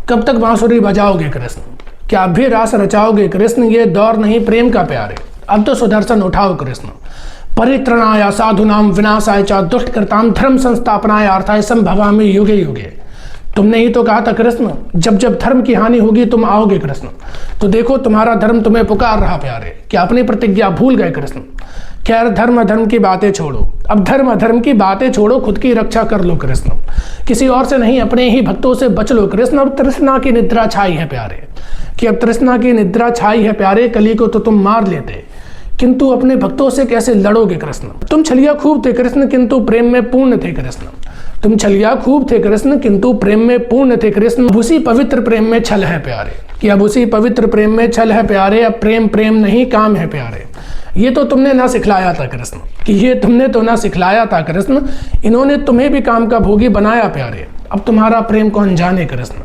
कब तक बांसुरी बजाओगे कृष्ण? क्या अब भी रास रचाओगे कृष्ण? ये दौर नहीं प्रेम का प्यारे, अब तो सुदर्शन उठाओ कृष्ण। परित्रणाय साधुनाम विनाशाय च दुष्टकृताम धर्म संस्थापनाय अर्थाय संभवामि युगे युगे। तुमने ही तो कहा था कृष्ण, जब जब धर्म की हानि होगी तुम आओगे कृष्ण। तो देखो तुम्हारा धर्म तुम्हें पुकार रहा प्यारे। क्या अपनी प्रतिज्ञा भूल गए कृष्ण? खैर धर्म अधर्म की बातें छोड़ो, अब धर्म अधर्म की बातें छोड़ो, खुद की रक्षा कर लो कृष्ण। किसी और से नहीं, अपने ही भक्तों से बच लो कृष्ण। अब तृष्णा की निद्रा छाई है प्यारे, कि अब तृष्णा की निद्रा छाई है प्यारे। कली को तो तुम मार लेते, किंतु अपने भक्तों से कैसे लड़ोगे कृष्ण? तुम छलिया खूब थे कृष्ण, किंतु प्रेम में पूर्ण थे कृष्ण। तुम छलिया खूब थे कृष्ण, किंतु प्रेम में पूर्ण थे कृष्ण। अब उसी पवित्र प्रेम में छल है प्यारे, कि अब उसी पवित्र प्रेम में छल है प्यारे। अब प्रेम प्रेम नहीं काम है प्यारे। ये तो तुमने ना सिखलाया था कृष्ण, कि ये तुमने तो ना सिखलाया था कृष्ण। इन्होंने तुम्हें भी काम का भोगी बनाया प्यारे। अब तुम्हारा प्रेम कौन जाने कृष्ण,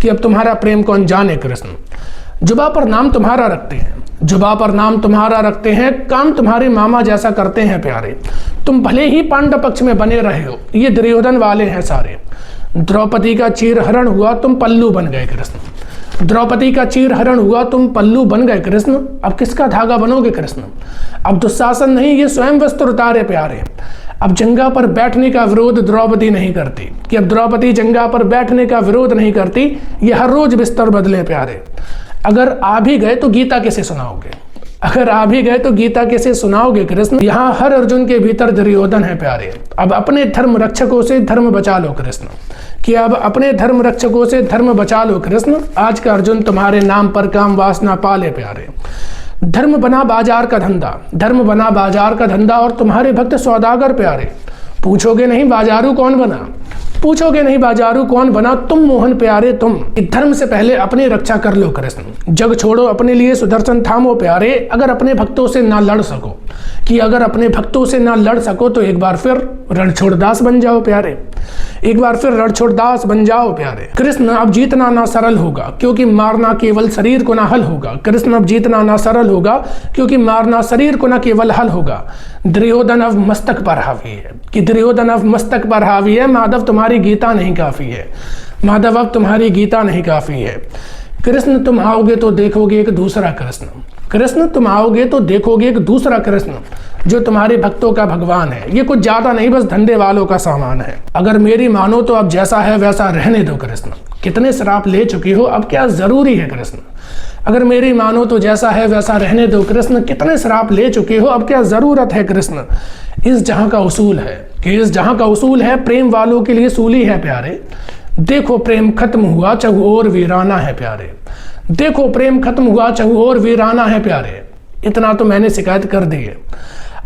कि अब तुम्हारा प्रेम कौन जाने कृष्ण। जुबा पर नाम तुम्हारा रखते हैं, जुबा पर नाम तुम्हारा रखते हैं, काम तुम्हारे मामा जैसा करते हैं प्यारे। तुम भले ही पांडव पक्ष में बने रहे हो, ये दुर्योधन वाले हैं सारे। द्रौपदी का चीरहरण हुआ, तुम पल्लू बन गए कृष्ण। द्रौपदी का चीरहरण हुआ, तुम पल्लू बन गए कृष्ण। अब किसका धागा बनोगे कृष्ण? अब दुशासन नहीं, ये स्वयं वस्त्र उतारे प्यारे। अब जंगा पर बैठने का विरोध द्रौपदी नहीं करती, कि अब द्रौपदी जंगा पर बैठने का विरोध नहीं करती। ये हर रोज बिस्तर बदले प्यारे। अगर आ भी गए तो गीता कैसे सुनाओगे? अगर आ भी गए तो गीता कैसे सुनाओगे कृष्ण? यहाँ हर अर्जुन के भीतर दुर्योधन है प्यारे। अब अपने धर्म रक्षकों से धर्म बचा लो कृष्ण, कि अब अपने धर्म रक्षकों से धर्म बचा लो कृष्ण। आज का अर्जुन तुम्हारे नाम पर काम वासना पाले प्यारे। धर्म बना बाजार का धंधा, धर्म बना बाजार का धंधा, और तुम्हारे भक्त सौदागर प्यारे। पूछोगे नहीं बाजारू कौन बना, पूछोगे नहीं बाजारू कौन बना, तुम मोहन प्यारे तुम। धर्म से पहले अपनी रक्षा कर लो कृष्ण। जग छोड़ो अपने लिए सुदर्शन थामो प्यारे। अगर अपने भक्तों से ना लड़ सको, कि अगर अपने भक्तों से ना लड़ सको, तो एक बार फिर रणछोड़दास बन जाओ प्यारे। एक बार फिर रणछोड़दास बन जाओ प्यारे। कृष्ण अब जीतना ना सरल होगा, क्योंकि मारना केवल शरीर को ना हल होगा। कृष्ण अब जीतना ना सरल होगा, क्योंकि मारना शरीर को ना केवल हल होगा। दुर्योधन अब मस्तक पर हावी है, कि दुर्योधन अब मस्तक पर हावी है। माधव तुम्हारी गीता नहीं काफी है, माधव अब तुम्हारी गीता नहीं काफी है। कृष्ण तुम आओगे तो देखोगे एक दूसरा कृष्ण। कृष्ण तुम आओगे तो देखोगे एक दूसरा कृष्ण, जो तुम्हारे भक्तों का भगवान है। ये कुछ ज्यादा नहीं, बस धंधे वालों का सामान है। अगर मेरी मानो तो अब जैसा है वैसा रहने दो कृष्ण। कितने श्राप ले चुके हो, अब क्या जरूरी है कृष्ण? अगर मेरी मानो तो जैसा है वैसा रहने दो कृष्ण। कितने श्राप ले चुके हो, अब क्या जरूरत है कृष्ण? इस जहां का उसूल है, कि इस जहां का उसूल है, प्रेम वालों के लिए सूली है प्यारे। देखो प्रेम खत्म हुआ, चहुओर वीराना है प्यारे। देखो प्रेम खत्म हुआ, चहुओर वीराना है प्यारे। इतना तो मैंने शिकायत कर दी है।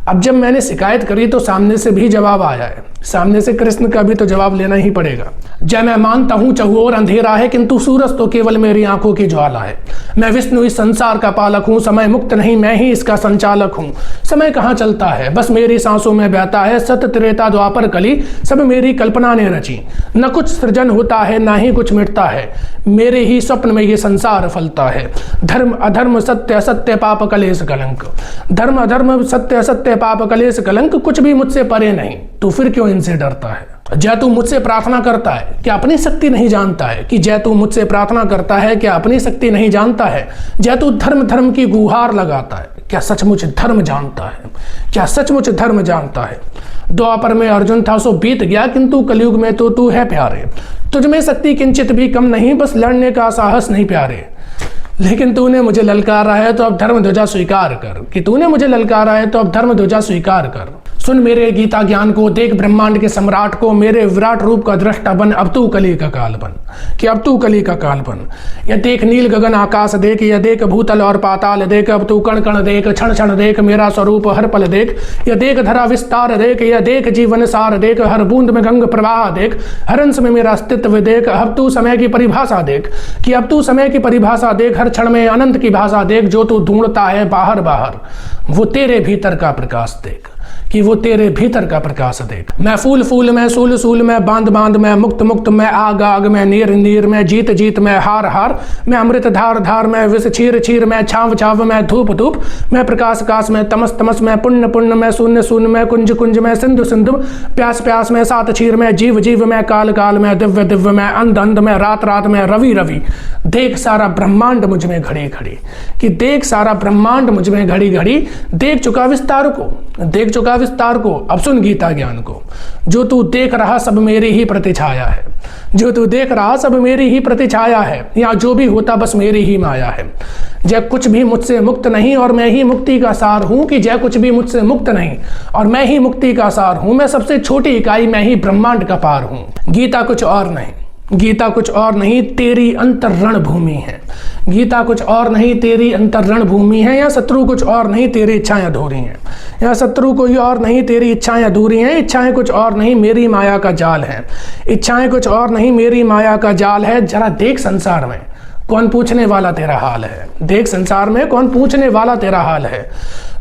अब जब मैंने शिकायत करी तो सामने से भी जवाब आया है, सामने से कृष्ण का भी तो जवाब लेना ही पड़ेगा। जय मैं मानता हूँ चहुओर अंधेरा है, किंतु सूरज तो केवल मेरी आंखों की ज्वाला है। मैं विष्णु इस संसार का पालक हूँ, समय मुक्त नहीं मैं ही इसका संचालक हूँ। समय कहाँ चलता है, बस मेरी सांसों में बहता है। सत्य त्रेता द्वापर कली सब मेरी कल्पना ने रची। न कुछ सृजन होता है ना ही कुछ मिटता है, मेरे ही स्वप्न में ये संसार फलता है। धर्म अधर्म सत्य असत्य पाप कलेश कलंक, धर्म अधर्म सत्य असत्य पाप कलेश कलंक, कुछ भी मुझसे परे नहीं, तू फिर क्यों इनसे डरता है? जय तू मुझसे प्रार्थना करता है, क्या अपनी शक्ति नहीं जानता है? कि जय तू मुझसे प्रार्थना करता है, क्या अपनी शक्ति नहीं जानता है? जय तू धर्म धर्म की गुहार लगाता है, क्या सचमुच धर्म जानता है? क्या सचमुच धर्म जानता है? द्वापर में अर्जुन था सो बीत गया, किंतु कलयुग में तो तू है प्यारे। तुझ में शक्ति किंचित भी कम नहीं, बस लड़ने का साहस नहीं प्यारे। लेकिन तूने मुझे ललकारा है तो अब धर्म ध्वजा स्वीकार कर, कि तूने मुझे ललकारा है तो अब धर्म ध्वजा स्वीकार कर। सुन मेरे गीता ज्ञान को, देख ब्रह्मांड के सम्राट को, मेरे विराट रूप का दृष्टा बन, अब तू कली का काल बन, कि अब तू कली का काल बन। यह देख नील गगन आकाश देख, यह देख भूतल और पाताल देख, अब तू कण कण देख, क्षण क्षण देख, मेरा स्वरूप हर पल देख। यह देख धरा विस्तार देख, यह देख जीवन सार देख, हर बूंद में गंग प्रवाह देख, हर अंश में मेरा अस्तित्व देख। अब तू समय की परिभाषा देख, कि अब तू समय की परिभाषा देख, हर क्षण में अनंत की भाषा देख। जो तू ढूंढता है बाहर बाहर, वो तेरे भीतर का प्रकाश देख, कि वो तेरे भीतर का प्रकाश देख। मैं फूल फूल में, सूल सूल में, बांध बांध में, मुक्त मुक्त में, आग आग में, नीर नीर में, जीत जीत में, हार हार में, अमृत धार धार में, विष छीर छीर में, छाव छाव में, धूप धूप में, प्रकाश काश में, तमस तमस में, पुण्य पुण्य में, शून्य शून्य में, कुंज कुंज में, सिंधु सिंधु, प्यास प्यास में, सात क्षीर में, जीव जीव में, काल काल में, दिव्य दिव्य में, अंध अंध में, रात रात में, रवि रवि। देख सारा ब्रह्मांड मुझ में घड़ी घड़ी, कि देख सारा ब्रह्मांड मुझ में घड़ी घड़ी। देख चुका विस्तार को, देख चुका विस्तार को, अब सुन गीता ज्ञान को। जो तू देख रहा सब मेरी ही प्रतिछाया है, जो तू देख रहा सब मेरी ही प्रतिछाया है, या जो भी होता बस मेरी ही माया है। जय कुछ भी मुझसे मुक्त नहीं और मैं ही मुक्ति का सार हूं, कि जय कुछ भी मुझसे मुक्त नहीं और मैं ही मुक्ति का सार हूं। मैं सबसे छोटी इकाई, मैं ही ब्रह्मांड का पार हूं। गीता कुछ और नहीं, गीता कुछ और नहीं, तेरी अंतर्रण भूमि है। गीता कुछ और नहीं, तेरी अंतर्रण भूमि है। या शत्रु कुछ और नहीं, तेरी इच्छाएं अधूरी हैं। या शत्रु कोई और नहीं, तेरी इच्छाएं अधूरी हैं। इच्छाएं कुछ और नहीं, मेरी माया का जाल है। इच्छाएं कुछ और नहीं, मेरी माया का जाल है। जरा देख संसार में कौन पूछने वाला तेरा हाल है। देख संसार में कौन पूछने वाला तेरा हाल है।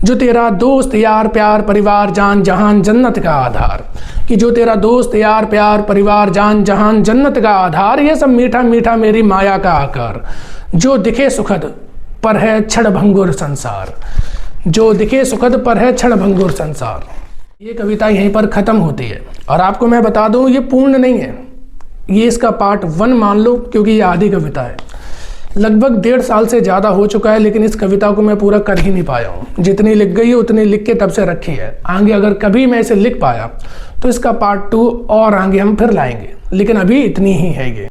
जो तेरा दोस्त यार प्यार परिवार जान जहान जन्नत का आधार, कि जो तेरा दोस्त यार प्यार परिवार जान जहान जन्नत का आधार, ये सब मीठा मीठा मेरी माया का आकार। जो दिखे सुखद पर है क्षण भंगुर संसार, जो दिखे सुखद पर है क्षण भंगुर संसार। ये कविता यहीं पर खत्म होती है। और आपको मैं बता दूं, ये पूर्ण नहीं है, ये इसका पार्ट 1 मान लो, क्योंकि ये आधी कविता है। लगभग 1.5 साल से ज़्यादा हो चुका है, लेकिन इस कविता को मैं पूरा कर ही नहीं पाया हूँ। जितनी लिख गई है उतनी लिख के तब से रखी है। आगे अगर कभी मैं इसे लिख पाया तो इसका पार्ट 2 और आगे हम फिर लाएंगे, लेकिन अभी इतनी ही है ये।